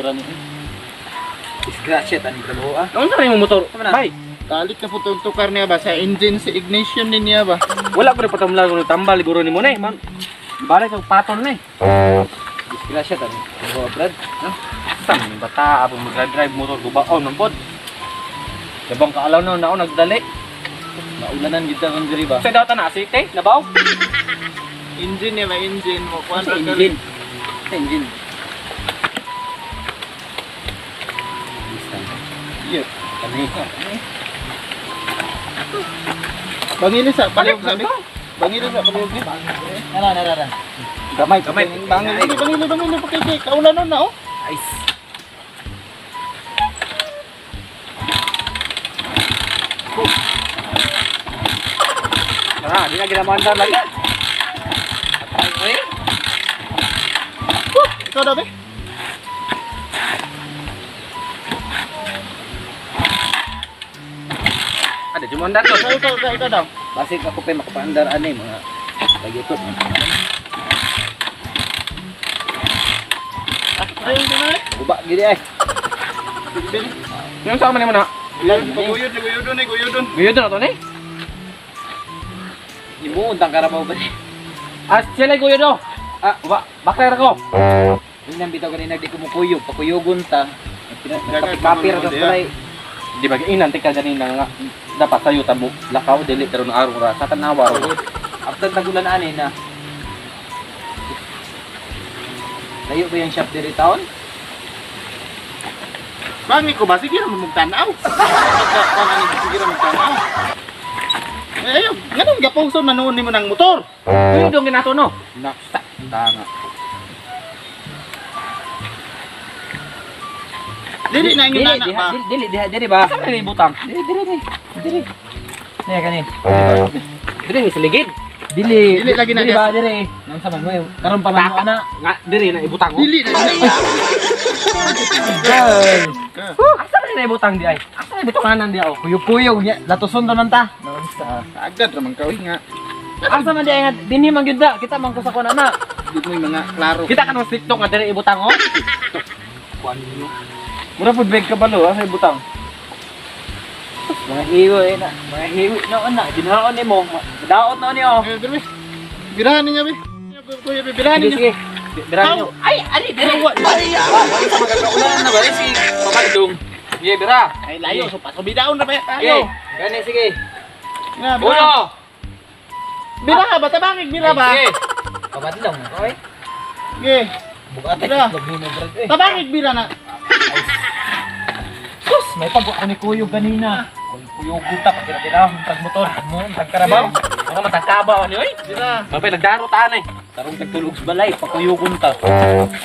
motoran ni. Disgrasya tani trabaho ah. Ano sa imong motor? Bay. Kalit na po itong tukar niya ba? Sa engine, sa ignition din niya ba? Wala ko rin patamla ko tambal guro ni mo na man. Balik ang patol na Disgrasya tani trabaho brad. No? Saan yung bata abang mag-drive motor gubaon ng pod. Dabang kaalaw na ako nagdali. Maulanan gid ta kon diri ba? Sa data na city nabaw. Engine niya ba? Engine mo. Kuhan Sa ka engine. Sa engine. Yes. Kani. Bangilis sa palihog sabi. Bangilis sa palihog niya. Nara. Gamay. Bangilis. Pakikik. Kaulan nun na oh. Ice. Tara, di na ginamandar lagi. Ay, Ikaw daw be? ada cuma mandar to. Ikaw daw. Basig ako pa makapaandar ani mga pagyutot. Ayun ka na eh. Uba gid ay. Yung sama ni mo na. Guyod ni. Guyod na to ni. Imo untang karabaw ba ni? Sila guyod do. Bakler ko. Yun ang bitaw kanina di kumukuyog, pakuyugon ta. Kapir ka pala. Di ba inanti ka ganina nga dapat sayo tamo lakaw dili karon araw ra sa tanawa ro. After nagulan ani na. Layo ba yung shop diri taon? Bangi ko ba? Sige na magtanaw. Sige na magtanaw. Ayun, ganun gapungson manuon nimo ng motor. Kuyo dong ginato no. Naksa. Tanga. Dili na yung nana ba? Dili ba? Asa ni butang? Dili. Nih kanin. Dili ni siligid. Dili. Dili lagi na Dili ba dili? Nang sa man mo karon pa man mo ana. Nga diri na ibutang. Dili na. Asa ni ibutang di ay? Asa ni butanganan di ako? Kuyog-kuyog nya. Latuson ta man ta. Agad ramang kawin nga. Asa man di ay nga dinhi man gyud da. Kita man ko sa kuan ana. Di mo yung mga klaro. Kita kan mas TikTok nga diri ibutang oh. Kuan niyo. Mura pud bag ka balo asa ibutang. Mga hiwi na. Mga hiwi na ana. Ginaon nimo. Daot na niyo. Dili. Birahan niya be. Kuya be birahan Sige niya. sige. Birahan niyo. Ay, ali dili. Magagaulan na ba si Pamadong? Sige bira. Ay layo so pasabidaon na ba Sige. tayo. Gani sige. Nga bira. Uno. Bira ba tabangig bira ba? Sige. Pabadlong. Okay. Sige. Bukat Bira. itlog ni brad eh. Tabangig bira na. Sus, may pag-ako ni Kuyog kanina. Kuyog guta pagkira-kira tag motor mo, tag karabaw. Mga matagkabaw ni oy. Bira. Kapay nagdaro taan eh. Tarong tagtulog sa balay, pakuyugon ta.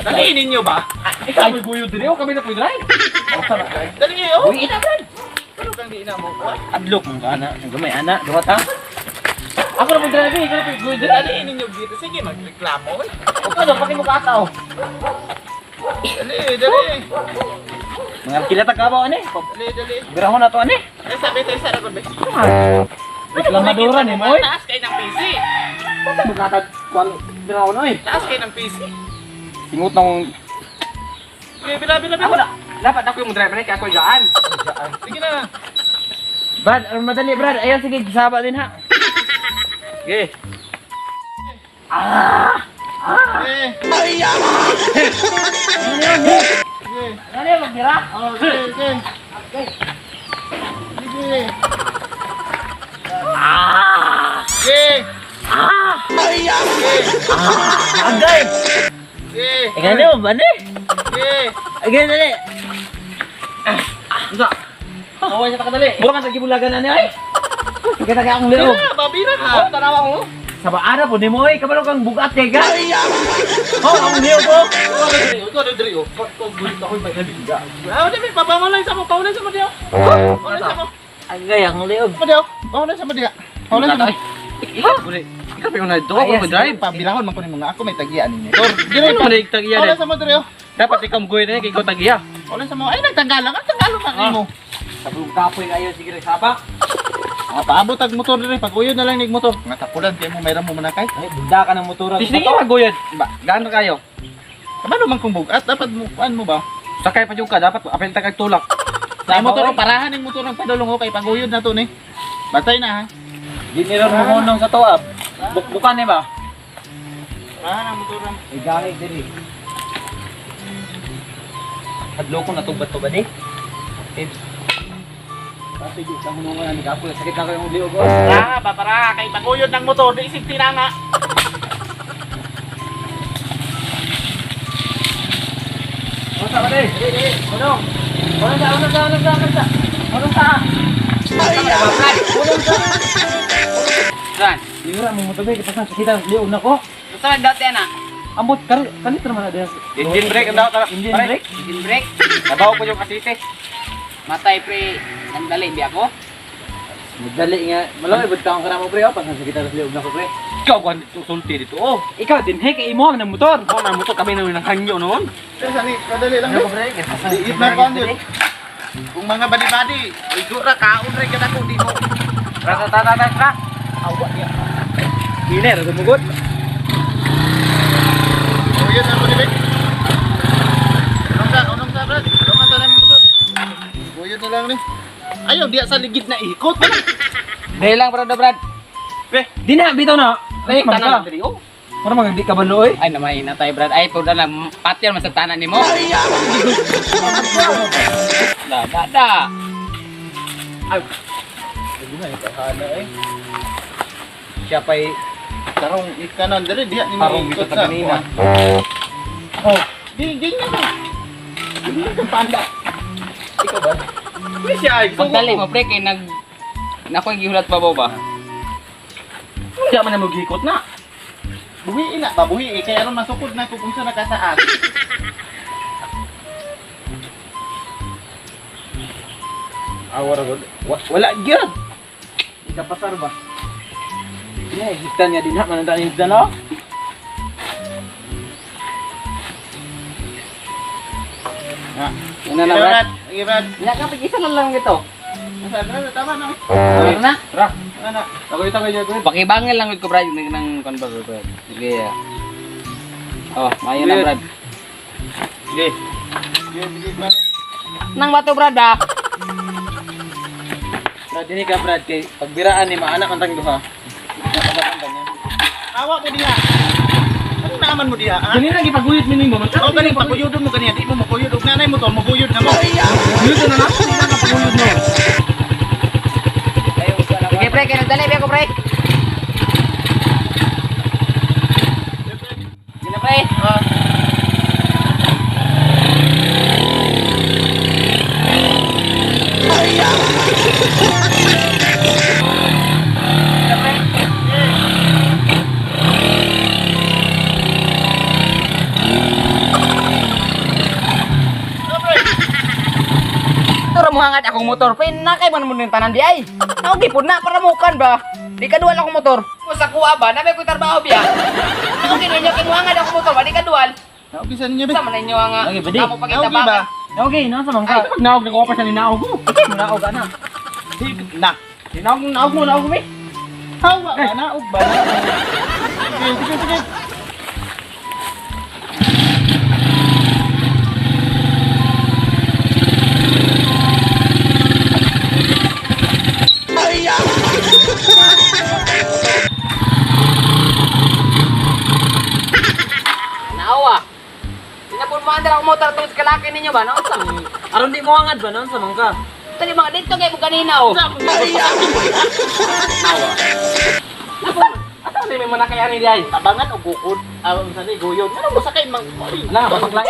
Dali ninyo ba? Ikaw may guyo diri o kami na pwede rin. Dali oh. Uy, ina brad. Ano kang di ina mo? Adlok mo ka na. Gamay ana, duwa ta. Ako na mag-drive eh. Ikaw na pwede diri. Dali ninyo dito. Sige magreklamo eh. O ka daw, pati mo kataw. Dali. Mga kilata ka ba, ane? Dali. Bira ko na to, ane? Ay sabi tayo sa rakon be. Reklamadura ni mo, eh. Taas kayo ng PC. Bukatag kwal. Bira ko na eh. Taas kayo ng PC. Singut nang Sige, bira. ako na. Dapat ako yung driver kaya ako gaan. Sige na. Brad, madali, Brad. Ayan, sige, saba din, ha? Okay. Eh. Ano yan, magbira? Oh, sige. Sige. Agay! Sige. Eh, gano'n, bane? Sige. Ay, gano'n, dali. Isa. Kaway sa takadali. Mura ka tagibulagan na niya, eh. Pagkatagay akong liro. Babira ha. Oh, tanawa ko. Sa baara po, di mo, eh. Kabalo kang bugat, eh, ka? Oh, akong liro po. Ito dali oh. Ah, dali pabangon sa mo. Paulan sa mo diyo. Paulan sa mo. Agay, akong liro. Diyo. Paulan sa mo diya. Paulan sa mo. Ikaw pa yung na-do Ay, ako mag-drive. Pabilahon man ko ni mga ako may tagian ninyo. Tor, dili Ano pa. man yung tagiya Paulan din? sa mo diyo. Dapat ikaw guyo na ikaw tagiya. Paulan sa mo. Ay nagtanggalan. Ang tanggalan ka mo. Sabong kapoy kayo, sige rin, sabak. Paabot ang motor diri. Pag-uyod na lang nig motor. Nga tapulan kay mo mayroon mo manakay. Ay, bunda ka ng motor. Tisning ka guyod. Ba, gaano kayo? Kabalo man kung bugat. Dapat mo kuan mo ba? Sakay pa yung ka, dapat apel ta kag tulak. Sa motor o parahan ng motor ng padulong o kay paguyod na to ni. Batay na ha. Di nila mamunong sa tuwab. Bukbukan ni ba? Parahan ang motor ng Igahit diri. Hadlo ko natubad-tubad eh. Kasi di ka hunungan ni Kapoy. Sakit na ko yung liog ko. para kay paguyod ng motor di isip na nga. Ano sa ba Unong. Unong sa. Saan? Yura mo mo kita sakita liog na ko. Saan dati na? Ambot kalit naman na diyan. Engine brake ang daw tara. Engine brake. Engine brake. Nabaw ko yung asite. Matay pre. Nandali di ako. Magdali nga. Malaway bud taong kana mo pre. Pag sakita liog na ko pre. Ikaw kan sulti dito. Oh, Ikaw din hey kay imo ang motor. ako na motor kami nang hangyo noon. Pero sani, kadali lang. Ano ko pre? Diit na ko yun. Kung mga badi-badi, igura kaon rin ka ko di mo. Ra. Awa niya. Hiner gumugot. Guyod na mo ni Bek. Unong sa brad. Unong sa lang motor. Guyod na lang ni. Ayaw diya sa ligid na ikot. Dahil lang Brad. Di na bitaw na. Laik man Tanan ka. diri oh. Para magdi ka balo oy. Ay namay na tayo Brad. Ay pud na patyan man sa tanan nimo. Da. Hindi na ikahala eh. Siya pa'y Tarong ikanan dali diya ni parang mo bitaw ikot sa sa. kanina. Oh, di na ba? Di ka panda. Ikaw ba? Pagdali mo pre kay nakoy gihulat babaw ba? Siya man na magikot na. Buhi na, babuhi kaya ron masukod na ko kung sa nakataas. Awara gud. Wala gyud. Ika pasar ba? Iya, higdan niya din ha man ang higdan no. Una na Brad. Sige Brad. Nya ka pag isa na lang ito. Tama na. Ano na? Ra. Ano? Ako ito kayo ko. Pakibangil lang ko Brad ng convert Brad. Sige. Oh, mayo na Brad. Sige. Sige Brad. Nang bato Brad ah. Brad ini ka Brad kay pagbiraan ni maanak ang tang duha. Awa ko diha. Ano naman mo diha? Ha? Dili na gipaguyod mi nimo. O galing paguyod mo kaniya, di mo maguyod og nanay mo to, maguyod na mo. Guyod na lang, hindi na kapaguyod mo. Sige pre, kaya nagdali ba ako pre? Sige na pre. Ito mo hangad akong motor, pre, nakay man mo ng tanan di ay. Naugipod na, para mukan ba? Di ka dual akong motor. Kung sa kuha ba, nabay ko tarbaho biya. Kung kinunyo, kinuhangad akong motor ba, di ka dual. Naugisan niyo ba? Sa man ninyo nga, Lagi ba di? kamo Naugi ba? pagkitabangan. Okay, nasa man ka. Ay, pag naog nag-offer sa ninaog ko. Ikaw mo naog ana. Na. Naog mo mi. Hawa ba na og ba? Sige. Naawa. Pinapulmahan ako motor tungkol sa kalaki ninyo ba? Naon sang? Aron di mo hangad ba non sa man ka? Tali mga dito kayo mo kanina oh. Asa ni may manakayari di ay. Tabangan og bukod. Awan sa ni guyod. Ano mo sakay mang. Ala, basag lang.